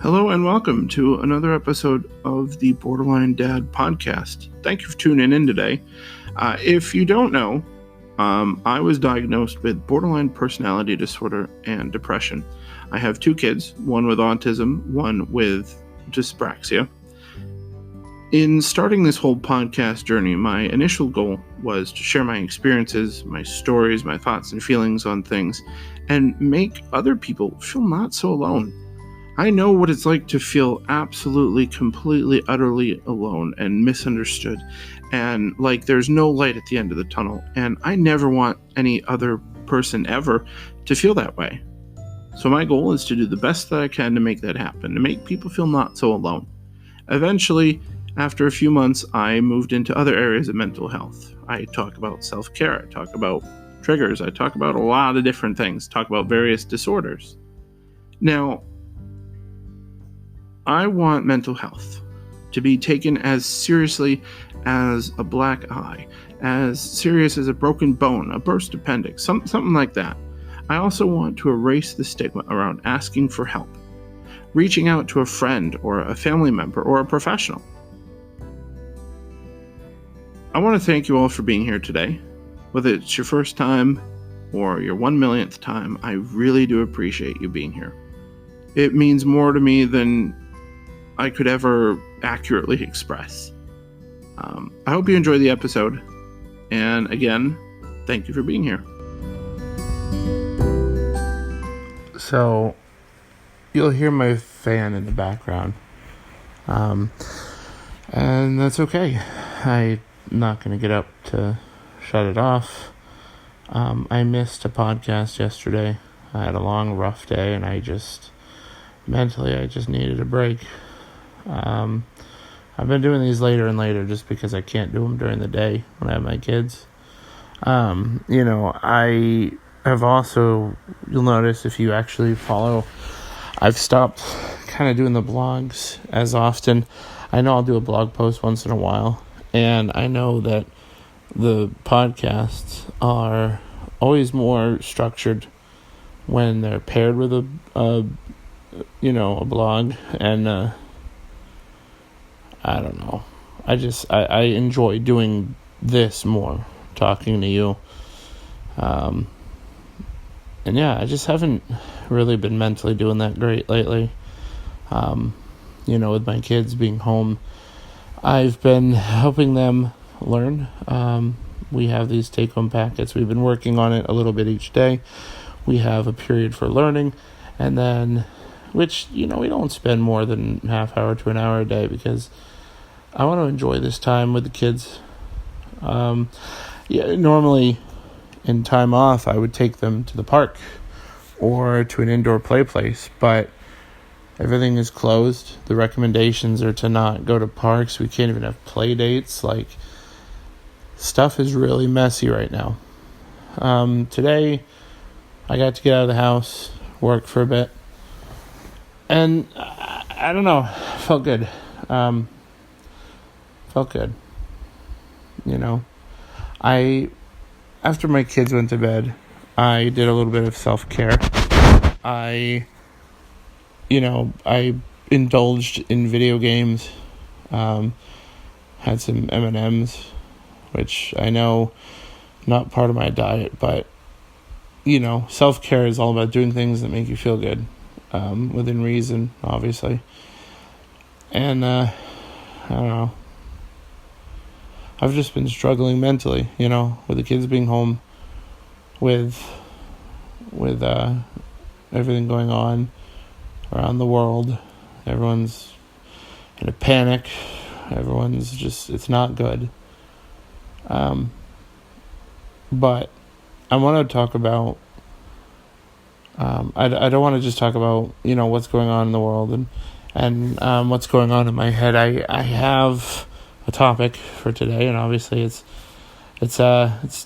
Hello and welcome to another episode of the BorderlineDad podcast. Thank you for tuning in today. If you don't know, I was diagnosed with borderline personality disorder and depression. I have two kids, one with autism, one with dyspraxia. In starting this whole podcast journey, my initial goal was to share my experiences, my stories, my thoughts and feelings on things, and make other people feel not so alone. I know what it's like to feel absolutely, completely, utterly alone and misunderstood, and like there's no light at the end of the tunnel, and I never want any other person ever to feel that way. So my goal is to do the best that I can to make that happen, to make people feel not so alone. Eventually, after a few months, I moved into other areas of mental health. I talk about self-care, I talk about triggers, I talk about a lot of different things, talk about various disorders. Now, I want mental health to be taken as seriously as a black eye, as serious as a broken bone, a burst appendix, something like that. I also want to erase the stigma around asking for help, reaching out to a friend or a family member or a professional. I want to thank you all for being here today. Whether it's your first time or your 1,000,000th time, I really do appreciate you being here. It means more to me than I could ever accurately express. I hope you enjoy the episode. And again, thank you for being here. So, you'll hear my fan in the background. And that's okay. I'm not going to get up to shut it off. I missed a podcast yesterday. I had a long, rough day, and mentally, I just needed a break. I've been doing these later and later just because I can't do them during the day when I have my kids. I have also, you'll notice if you actually follow, I've stopped kind of doing the blogs as often. I know I'll do a blog post once in a while, and I know that the podcasts are always more structured when they're paired with a blog, and I don't know. I enjoy doing this more, talking to you. And yeah, I just haven't really been mentally doing that great lately. With my kids being home, I've been helping them learn. We have these take-home packets. We've been working on it a little bit each day. We have a period for learning, and then, which, we don't spend more than half hour to an hour a day because I want to enjoy this time with the kids. Normally in time off, I would take them to the park or to an indoor play place, but everything is closed. The recommendations are to not go to parks. We can't even have play dates. Stuff is really messy right now. Today, I got to get out of the house, work for a bit, and I don't know, felt good. Felt good. After my kids went to bed, I did a little bit of self-care. I indulged in video games, had some M&Ms, which I know not part of my diet, but self-care is all about doing things that make you feel good, within reason, obviously. And I don't know, I've just been struggling mentally, with the kids being home, with everything going on around the world. Everyone's in a panic. Everyone's just, it's not good. But I want to talk about, I don't want to just talk about, what's going on in the world and what's going on in my head. I have a topic for today, and obviously it's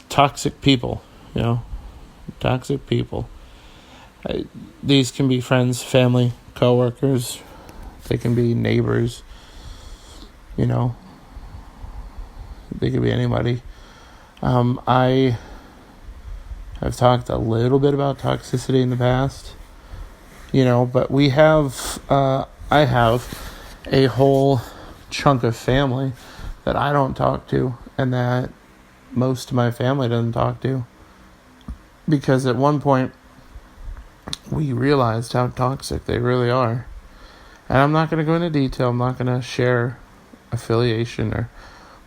toxic people, toxic people. These can be friends, family, coworkers. They can be neighbors. They could be anybody. I have talked a little bit about toxicity in the past, but we have I have a whole chunk of family that I don't talk to and that most of my family doesn't talk to, because at one point we realized how toxic they really are. And I'm not going to go into detail. I'm not going to share affiliation or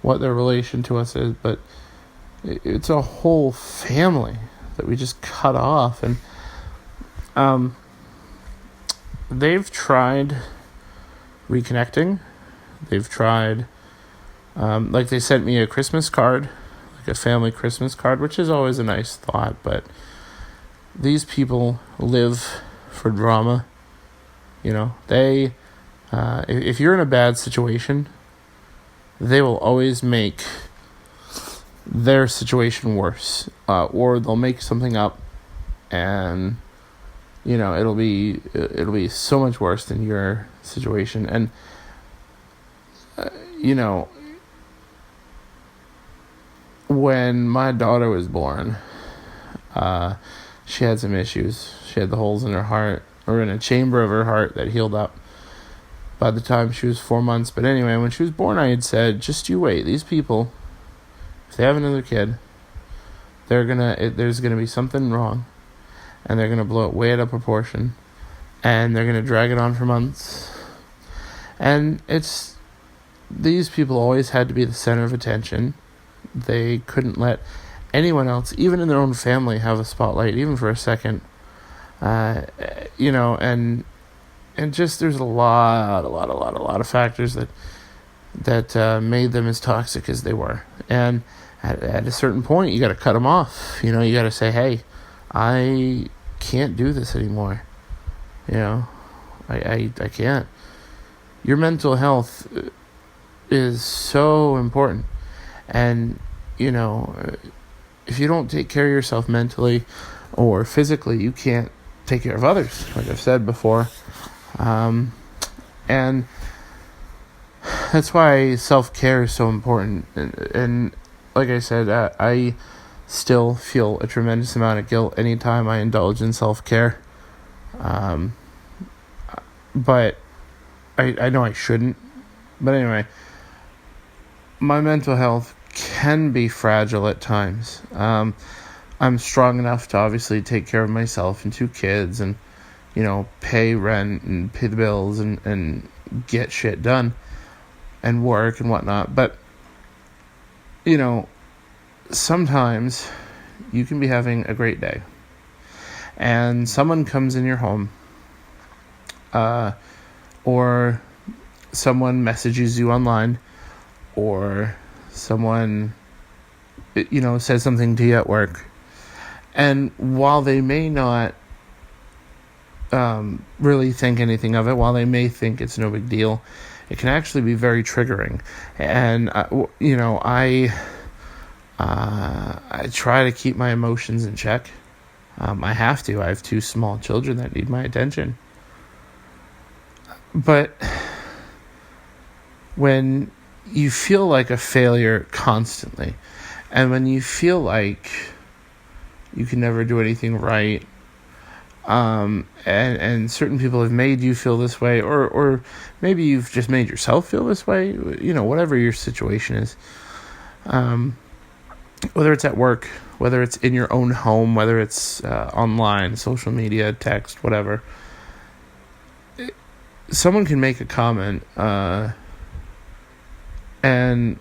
what their relation to us is, but it's a whole family that we just cut off. And they've tried reconnecting. They've tried, like they sent me a Christmas card, like a family Christmas card, which is always a nice thought, but these people live for drama. You know, they, if you're in a bad situation, they will always make their situation worse, or they'll make something up, and you know it'll be so much worse than your situation. And you know, when my daughter was born, she had some issues. She had the holes in her heart, or in a chamber of her heart, that healed up by the time she was 4 months. But anyway, when she was born, I had said, just you wait. These people, if they have another kid, there's gonna be something wrong, and they're gonna blow it way out of proportion, and they're gonna drag it on for months. And these people always had to be the center of attention. They couldn't let anyone else, even in their own family, have a spotlight, even for a second. You know, and just there's a lot of factors that made them as toxic as they were. And at a certain point, you got to cut them off. You know, you got to say, hey, I can't do this anymore. You know, I can't. Your mental health is so important. And, you know, if you don't take care of yourself mentally or physically, you can't take care of others, like I've said before. And that's why self-care is so important. And like I said, I still feel a tremendous amount of guilt anytime I indulge in self-care. But I know I shouldn't. But anyway, my mental health can be fragile at times. I'm strong enough to obviously take care of myself and 2 kids and, you know, pay rent and pay the bills and get shit done and work and whatnot. But, you know, sometimes you can be having a great day and someone comes in your home, or someone messages you online, or someone, you know, says something to you at work. And while they may not really think anything of it, while they may think it's no big deal, it can actually be very triggering. And, you know, I try to keep my emotions in check. I have to. I have 2 small children that need my attention. But when you feel like a failure constantly, and when you feel like you can never do anything right, and certain people have made you feel this way, or maybe you've just made yourself feel this way, you know, whatever your situation is, whether it's at work, whether it's in your own home, whether it's online, social media, text, whatever, someone can make a comment, and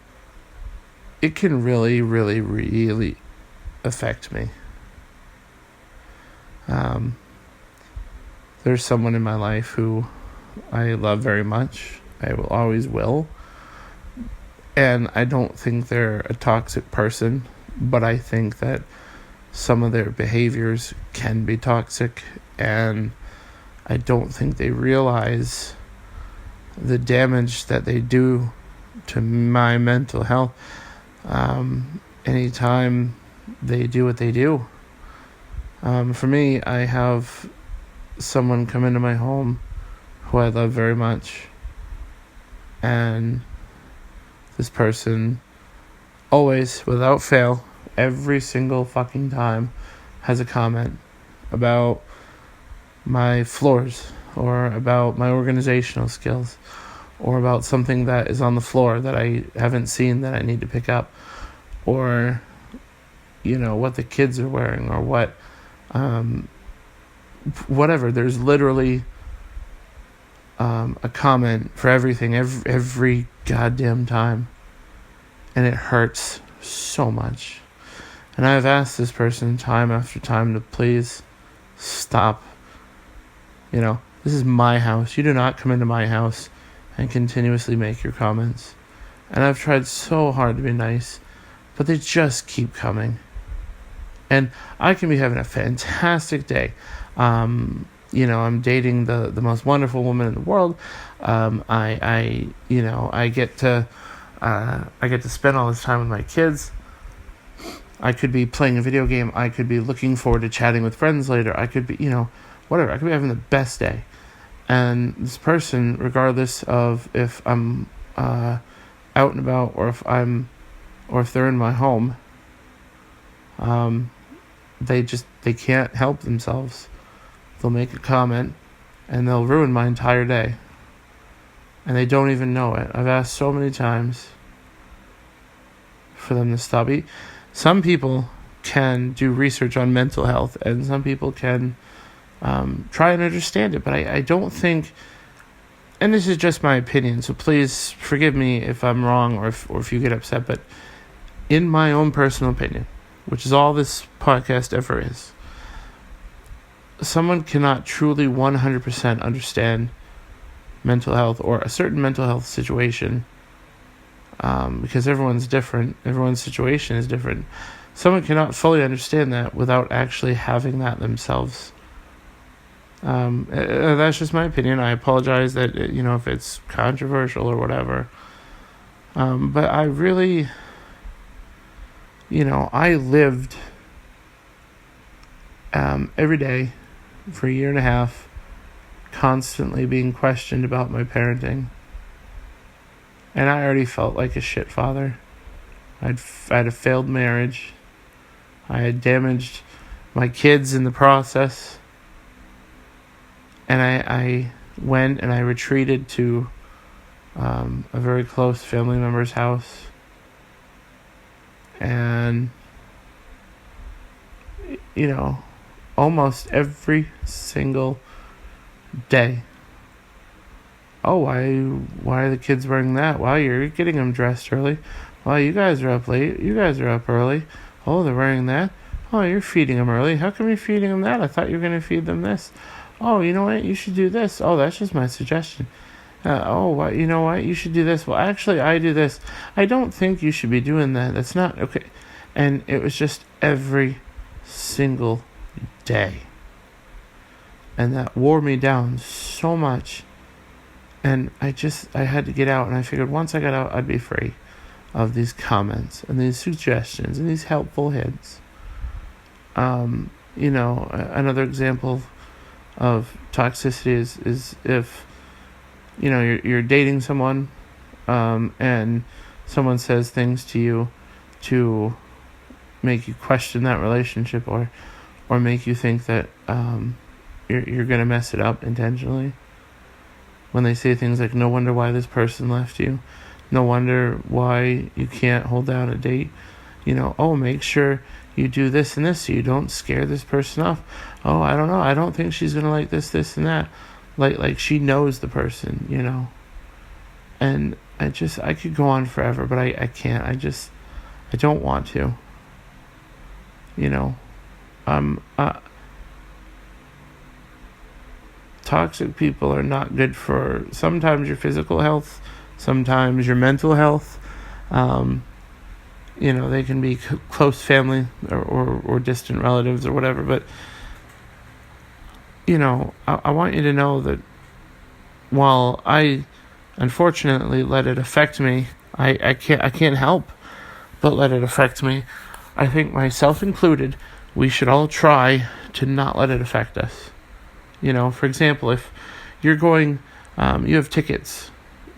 it can really, really, really affect me. There's someone in my life who I love very much. I will always will. And I don't think they're a toxic person, but I think that some of their behaviors can be toxic, and I don't think they realize the damage that they do to my mental health anytime they do what they do. For me, I have someone come into my home who I love very much, and this person always, without fail, every single fucking time has a comment about my floors or about my organizational skills, or about something that is on the floor that I haven't seen that I need to pick up, or, what the kids are wearing, or whatever. There's literally a comment for everything, every goddamn time. And it hurts so much. And I've asked this person time after time to please stop. This is my house. You do not come into my house and continuously make your comments. And I've tried so hard to be nice, but they just keep coming. And I can be having a fantastic day. I'm dating the most wonderful woman in the world. I get to spend all this time with my kids. I could be playing a video game. I could be looking forward to chatting with friends later. I could be, whatever. I could be having the best day. And this person, regardless of if I'm out and about or if they're in my home, they can't help themselves. They'll make a comment and they'll ruin my entire day. And they don't even know it. I've asked so many times for them to stop. Some people can do research on mental health, and some people can try and understand it. But I don't think, and this is just my opinion, so please forgive me if I'm wrong or if you get upset, but in my own personal opinion, which is all this podcast ever is, someone cannot truly 100% understand mental health or a certain mental health situation, because everyone's different. Everyone's situation is different. Someone cannot fully understand that without actually having that themselves. That's just my opinion. I apologize that, if it's controversial or whatever. But I really, I lived every day for a year and a half, constantly being questioned about my parenting. And I already felt like a shit father. I had a failed marriage. I had damaged my kids in the process. And I went and I retreated to a very close family member's house. And, almost every single day. Oh, why are the kids wearing that? Wow, you're getting them dressed early. Wow, you guys are up late. You guys are up early. Oh, they're wearing that. Oh, you're feeding them early. How come you're feeding them that? I thought you were going to feed them this. Oh, you know what? You should do this. Oh, that's just my suggestion. You know what? You should do this. Well, actually, I do this. I don't think you should be doing that. That's not okay. And it was just every single day. And that wore me down so much. And I had to get out. And I figured once I got out, I'd be free of these comments and these suggestions and these helpful hints. Another example of toxicity is if, you're dating someone, and someone says things to you to make you question that relationship or make you think that you're going to mess it up intentionally. When they say things like, no wonder why this person left you. No wonder why you can't hold down a date. Make sure you do this and this so you don't scare this person off. Oh, I don't know. I don't think she's going to like this, and that. Like she knows the person, And I could go on forever, but I can't. I don't want to. Toxic people are not good for sometimes your physical health, sometimes your mental health. They can be close family or distant relatives or whatever, but I want you to know that while I unfortunately let it affect me, I can't help but let it affect me. I think myself included, we should all try to not let it affect us. For example, if you're going, you have tickets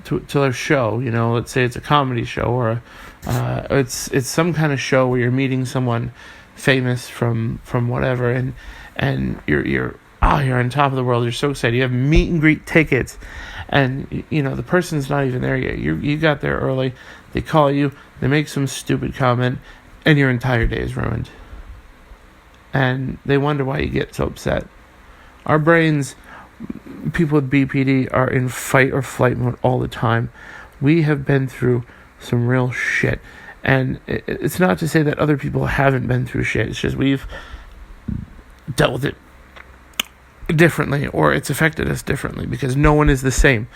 to a show, let's say it's a comedy show or it's some kind of show where you're meeting someone famous from whatever, and you're oh, you're on top of the world. You're so excited. You have meet and greet tickets. And, the person's not even there yet. You got there early. They call you. They make some stupid comment. And your entire day is ruined. And they wonder why you get so upset. Our brains, people with BPD, are in fight or flight mode all the time. We have been through some real shit. And it's not to say that other people haven't been through shit. It's just we've dealt with it differently, or it's affected us differently, because no one is the same.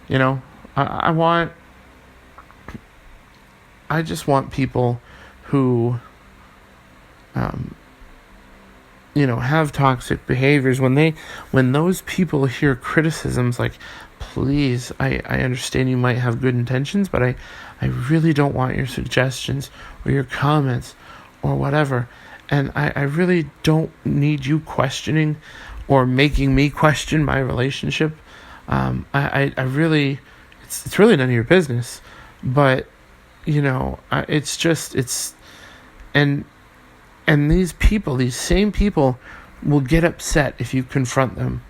I just want people who have toxic behaviors, when those people hear criticisms like, please, I understand you might have good intentions, but I really don't want your suggestions or your comments or whatever, and I really don't need you questioning or making me question my relationship. I really, it's really none of your business, but and these same people will get upset if you confront them.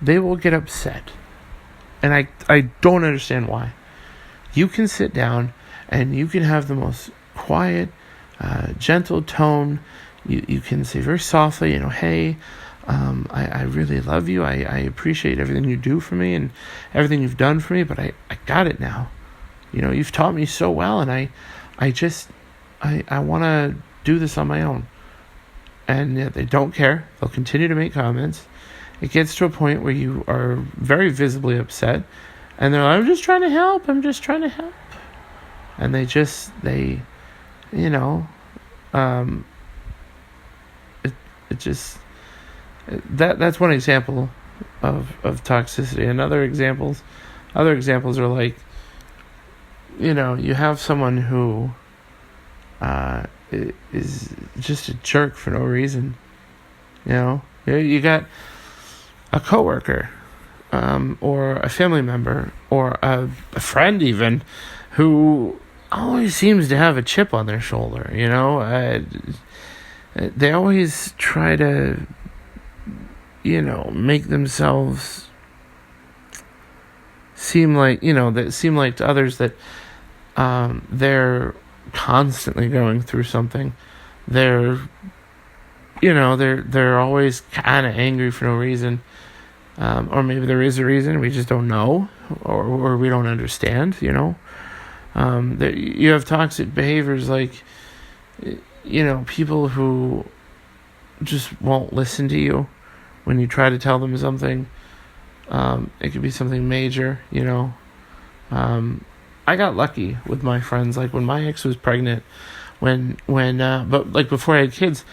They will get upset. And I don't understand why. You can sit down and you can have the most quiet, gentle tone. You can say very softly, hey, I really love you. I appreciate everything you do for me and everything you've done for me, but I got it now. You've taught me so well, and I want to do this on my own. And they don't care. They'll continue to make comments. It gets to a point where you are very visibly upset, and they're like, I'm just trying to help. And that's one example of toxicity. And other examples are like, you have someone who is just a jerk for no reason. You got a coworker, or a family member, or a friend even, who always seems to have a chip on their shoulder. They always try to, make themselves seem like, to others that they're constantly going through something. They're always kind of angry for no reason. Or maybe there is a reason, we just don't know, or we don't understand, You have toxic behaviors like, people who just won't listen to you when you try to tell them something. It could be something major, I got lucky with my friends. Like when my ex was pregnant, but like before I had kids,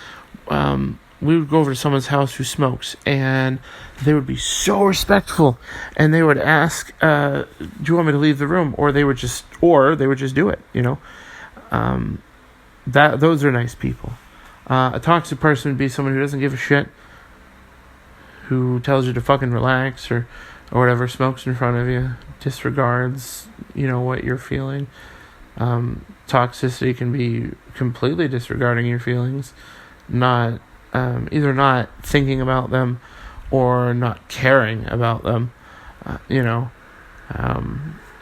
we would go over to someone's house who smokes, and they would be so respectful, and they would ask, do you want me to leave the room? Or they would just do it, those are nice people. A toxic person would be someone who doesn't give a shit, who tells you to fucking relax, or whatever, smokes in front of you, disregards, what you're feeling. Toxicity can be completely disregarding your feelings, either not thinking about them or not caring about them.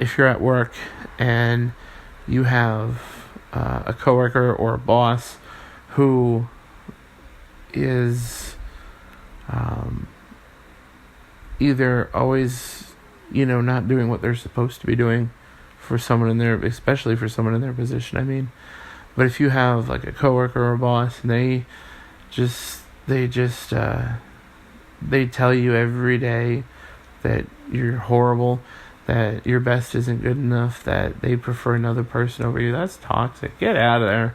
If you're at work and you have a coworker or a boss who is either always, not doing what they're supposed to be doing especially for someone in their position, but if you have like a coworker or a boss and they tell you every day that you're horrible, that your best isn't good enough, that they prefer another person over you, that's toxic. Get out of there.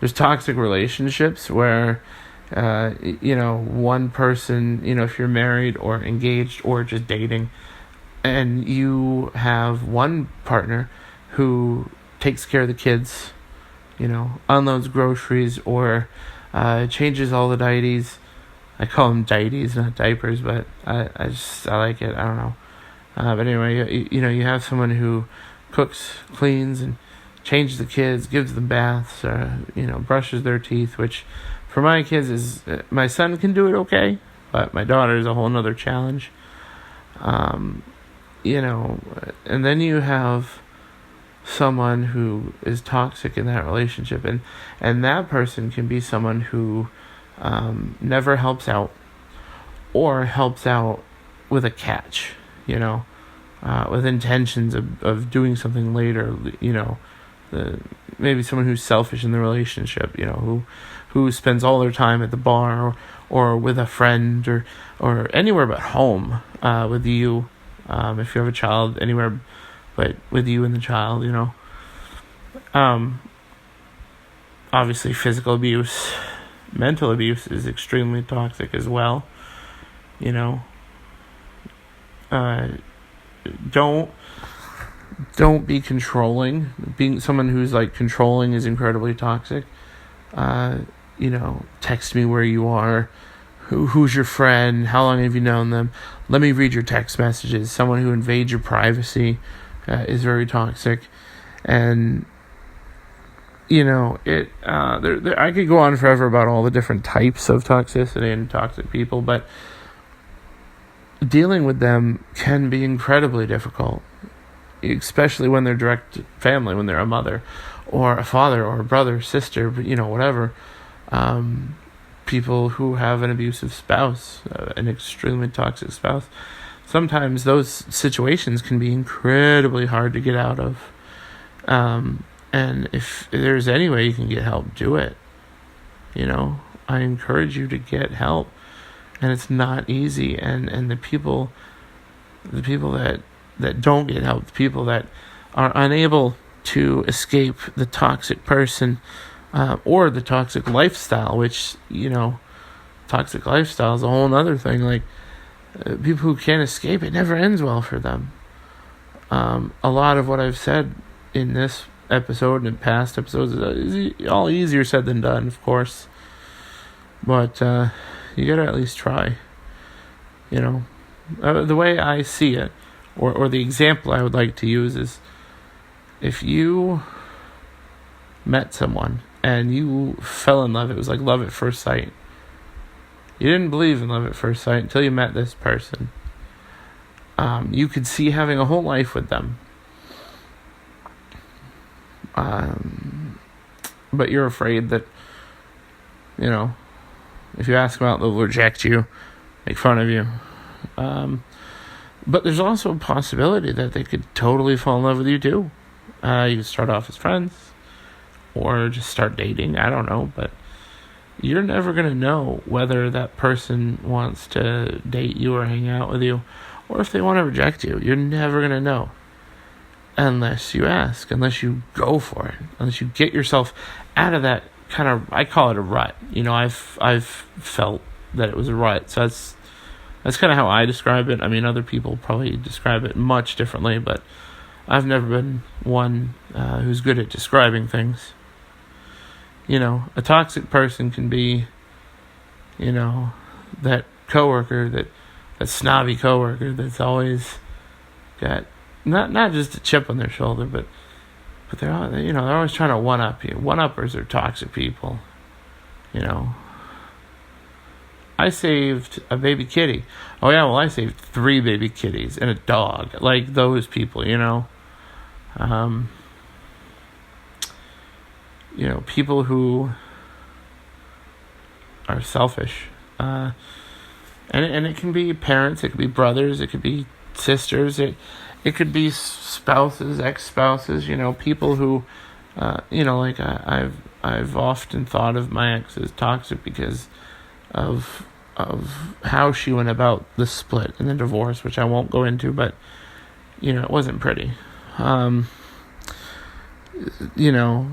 There's toxic relationships where one person, if you're married or engaged or just dating, and you have one partner who takes care of the kids, unloads groceries, or changes all the dieties. I call them dieties, not diapers, but I like it. I don't know. But anyway, you have someone who cooks, cleans, and changes the kids, gives them baths, brushes their teeth, which for my kids is my son can do it okay, but my daughter is a whole nother challenge. You know, and then you have someone who is toxic in that relationship, and that person can be someone who never helps out, or helps out with a catch, you know, with intentions of doing something later, you know, maybe someone who's selfish in the relationship, you know, who spends all their time at the bar or with a friend or anywhere but home with you, if you have a child, anywhere but with you and the child, you know. Obviously physical abuse, mental abuse is extremely toxic as well, you know. Don't be controlling. Being someone who's like controlling is incredibly toxic. You know, text me where you are, who's your friend, how long have you known them, let me read your text messages. Someone who invades your privacy is very toxic. And you know, I could go on forever about all the different types of toxicity and toxic people, but dealing with them can be incredibly difficult, especially when they're direct family, when they're a mother or a father or a brother, sister, you know, whatever. People who have an abusive spouse, an extremely toxic spouse, sometimes those situations can be incredibly hard to get out of. And if there's any way you can get help, do it. You know, I encourage you to get help. And it's not easy. And the people that don't get help, the people that are unable to escape the toxic person or the toxic lifestyle, which, you know, toxic lifestyle is a whole other thing. Like, people who can't escape, it never ends well for them. A lot of what I've said in this episode and in past episodes is all easier said than done, of course. But you gotta at least try. You know, the way I see it, or the example I would like to use is, if you met someone and you fell in love, it was like love at first sight. You didn't believe in love at first sight until you met this person. You could see having a whole life with them. But you're afraid that, you know, if you ask them out, they'll reject you, make fun of you. But there's also a possibility that they could totally fall in love with you too. You could start off as friends, or just start dating, I don't know, but you're never going to know whether that person wants to date you or hang out with you, or if they want to reject you. You're never going to know unless you ask, unless you go for it, unless you get yourself out of that kind of, I call it a rut. You know, I've felt that it was a rut, so that's kind of how I describe it. I mean, other people probably describe it much differently, but I've never been one who's good at describing things. You know, a toxic person can be, you know, that coworker, that snobby coworker that's always got not just a chip on their shoulder, but they're always trying to one up you. One uppers are toxic people. You know, I saved a baby kitty. Oh yeah, well, I saved 3 baby kitties and a dog. Like those people, you know. You know, people who are selfish. And it can be parents, it could be brothers, it could be sisters, it could be spouses, ex-spouses, you know, people who, you know, like I've often thought of my ex as toxic because of how she went about the split and the divorce, which I won't go into, but, you know, it wasn't pretty. You know,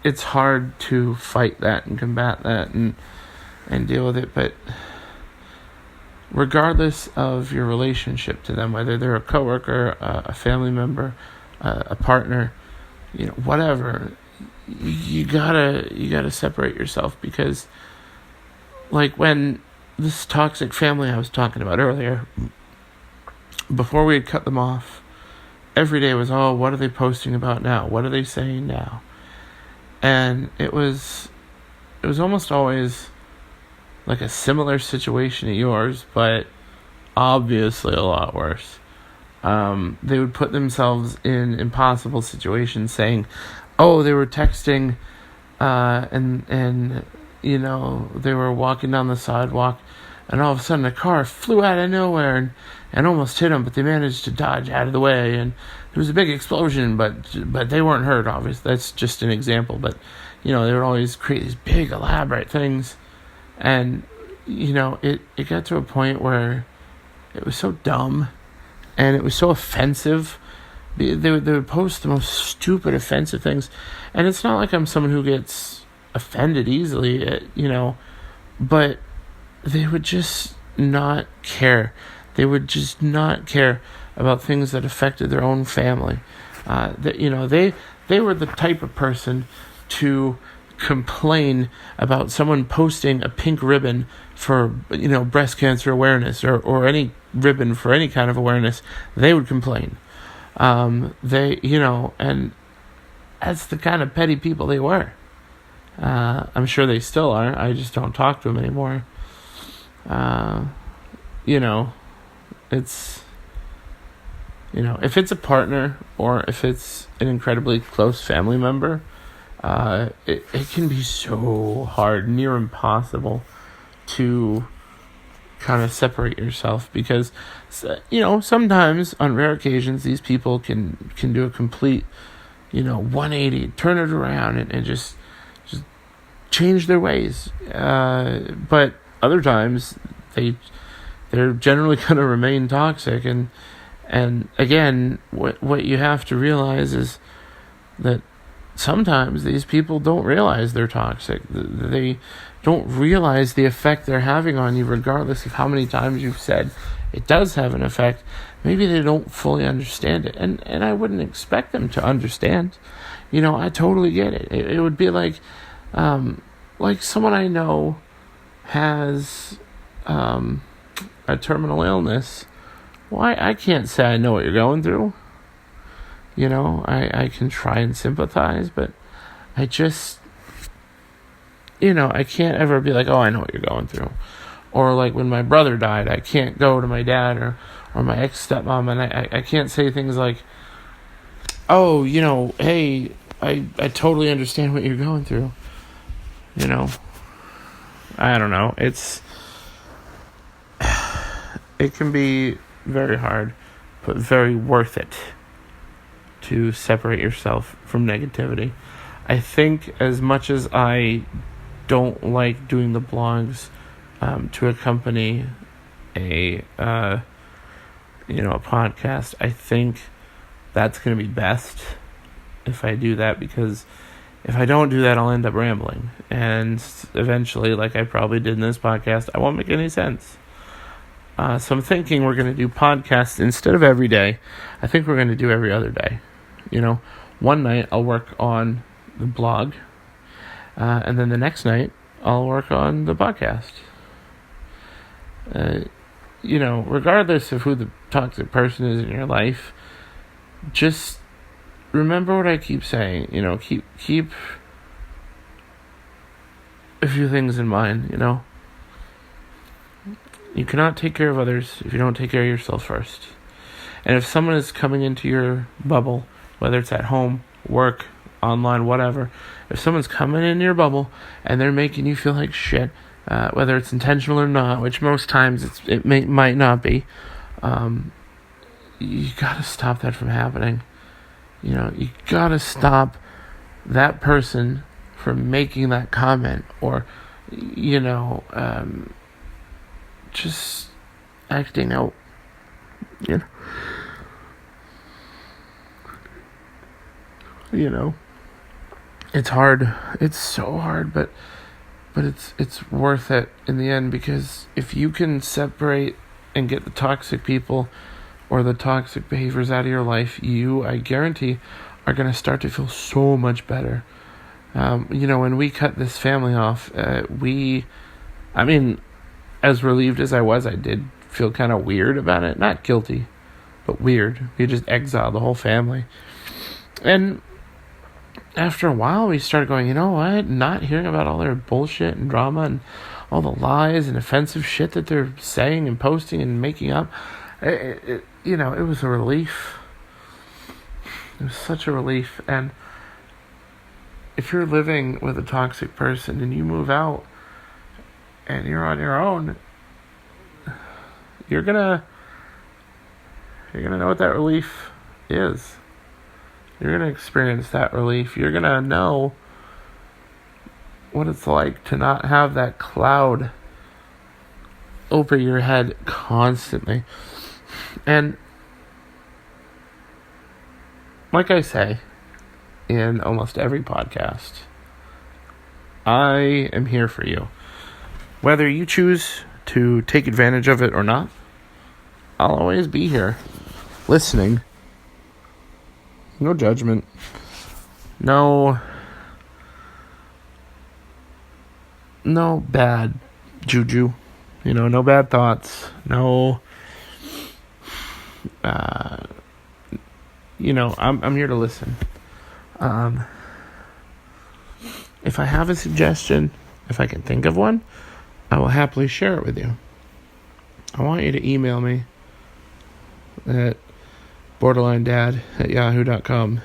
it's hard to fight that and combat that and deal with it, but regardless of your relationship to them, whether they're a coworker, a family member, a partner, you know, whatever, you gotta separate yourself, because like when this toxic family I was talking about earlier, before we had cut them off, every day was, oh, what are they posting about now? What are they saying now? And it was it was almost always like a similar situation to yours, but obviously a lot worse. They would put themselves in impossible situations, saying, "Oh, they were texting, and you know, they were walking down the sidewalk, and all of a sudden a car flew out of nowhere and almost hit them, but they managed to dodge out of the way, and there was a big explosion, but they weren't hurt. Obviously, that's just an example, but you know, they would always create these big elaborate things, and you know, it got to a point where it was so dumb, and it was so offensive. They would post the most stupid, offensive things, and it's not like I'm someone who gets offended easily, you know, but they would just not care. They would just not care about things that affected their own family. You know, they were the type of person to complain about someone posting a pink ribbon for, you know, breast cancer awareness, or any ribbon for any kind of awareness. They would complain. They, you know, and that's the kind of petty people they were. I'm sure they still are. I just don't talk to them anymore. You know, it's, you know, if it's a partner or if it's an incredibly close family member, it can be so hard, near impossible to kind of separate yourself, because, you know, sometimes on rare occasions these people can do a complete, you know, 180, turn it around and just change their ways, but other times they're generally going to remain toxic, and again, what you have to realize is that sometimes these people don't realize they're toxic. They don't realize the effect they're having on you, regardless of how many times you've said it does have an effect. Maybe they don't fully understand it, and I wouldn't expect them to understand. You know, I totally get it. It would be like someone I know has a terminal illness. Well, I can't say I know what you're going through. You know, I can try and sympathize, but I just, you know, I can't ever be like, oh, I know what you're going through. Or like when my brother died, I can't go to my dad or my ex-stepmom, and I can't say things like, oh, you know, hey, I totally understand what you're going through. You know, I don't know. It can be very hard, but very worth it to separate yourself from negativity. I think as much as I don't like doing the blogs to accompany a podcast, I think that's going to be best if I do that, because if I don't do that, I'll end up rambling, and eventually, like I probably did in this podcast, I won't make any sense. So I'm thinking we're going to do podcasts instead of every day. I think we're going to do every other day. You know, one night I'll work on the blog, and then the next night I'll work on the podcast. You know, regardless of who the toxic person is in your life, just remember what I keep saying. You know, keep a few things in mind. You know, you cannot take care of others if you don't take care of yourself first. And if someone is coming into your bubble, whether it's at home, work, online, whatever, if someone's coming in your bubble and they're making you feel like shit, whether it's intentional or not, which most times it might not be, you gotta stop that from happening. You know, you gotta stop that person from making that comment, or, you know, just acting out. You know, it's hard. It's so hard, but it's worth it in the end, because if you can separate and get the toxic people or the toxic behaviors out of your life, you, I guarantee, are going to start to feel so much better. You know, when we cut this family off, I mean, as relieved as I did feel kind of weird about it. Not guilty, but weird. We just exiled the whole family. And after a while, we started going, you know what? Not hearing about all their bullshit and drama and all the lies and offensive shit that they're saying and posting and making up. It was a relief. It was such a relief. And if you're living with a toxic person and you move out and you're on your own, you're gonna know what that relief is. You're gonna experience that relief. You're gonna know what it's like to not have that cloud over your head constantly. And like I say in almost every podcast, I am here for you. Whether you choose to take advantage of it or not, I'll always be here, listening. No judgment. No bad juju. No bad thoughts. No. I'm here to listen. If I have a suggestion, if I can think of one, I will happily share it with you. I want you to email me at BorderlineDad@yahoo.com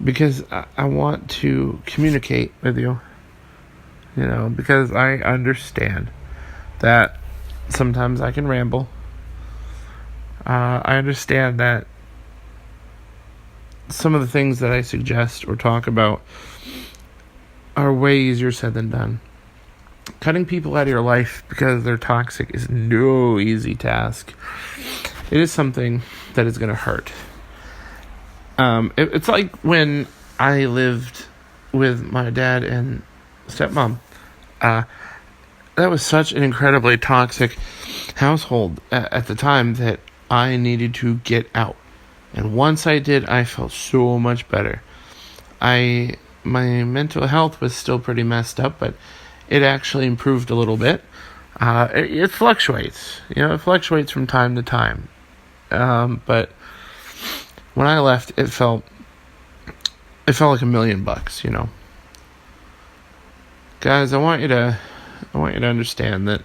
because I want to communicate with you. Because I understand that sometimes I can ramble. I understand that some of the things that I suggest or talk about are way easier said than done. Cutting people out of your life because they're toxic is no easy task. It is something that is going to hurt. It's like when I lived with my dad and stepmom. That was such an incredibly toxic household at the time that I needed to get out. And once I did, I felt so much better. My mental health was still pretty messed up, but it actually improved a little bit. It fluctuates. It fluctuates from time to time. But when I left, it felt like $1 million, Guys, I want you to understand that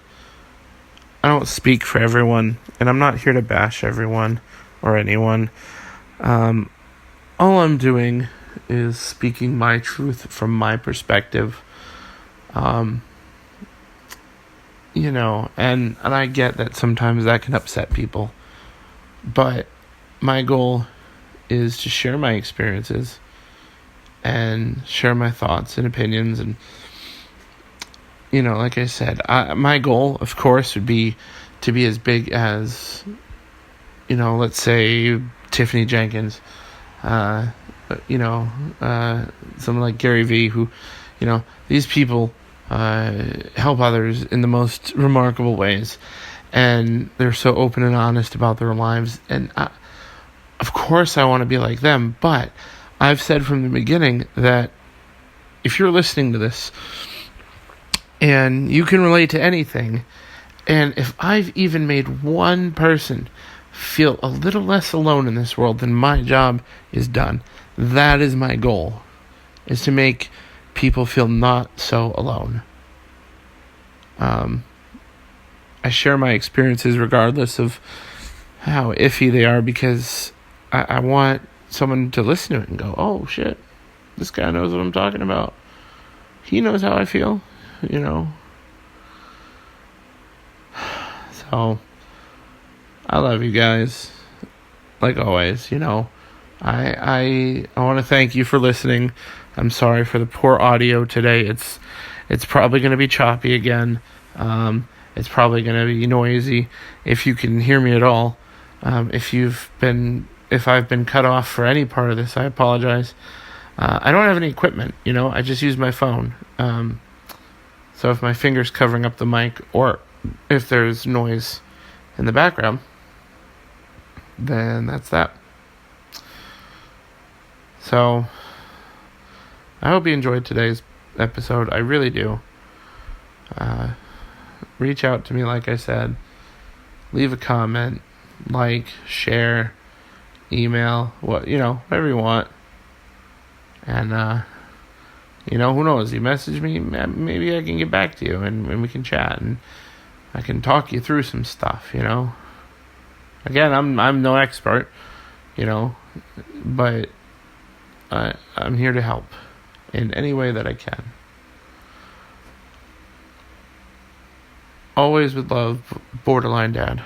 I don't speak for everyone, and I'm not here to bash everyone or anyone. All I'm doing is speaking my truth from my perspective. And I get that sometimes that can upset people. But my goal is to share my experiences and share my thoughts and opinions. And, like I said, my goal, of course, would be to be as big as, let's say Tiffany Jenkins, someone like Gary Vee, who, these people help others in the most remarkable ways, and they're so open and honest about their lives. And of course I want to be like them, but I've said from the beginning that if you're listening to this and you can relate to anything, and if I've even made one person feel a little less alone in this world, then my job is done. That is my goal, is to make people feel not so alone. I share my experiences regardless of how iffy they are, because I want someone to listen to it and go, oh shit, this guy knows what I'm talking about. He knows how I feel, So, I love you guys. Like always, I want to thank you for listening. I'm sorry for the poor audio today. It's probably going to be choppy again. It's probably going to be noisy if you can hear me at all. If I've been cut off for any part of this, I apologize. I don't have any equipment, I just use my phone. So if my finger's covering up the mic, or if there's noise in the background, then that's that. So, I hope you enjoyed today's episode. I really do. Reach out to me, like I said. Leave a comment, like, share, email, whatever you want. And, who knows? You message me, maybe I can get back to you and we can chat and I can talk you through some stuff, Again, I'm no expert, but I'm here to help in any way that I can. Always with love, Borderline Dad.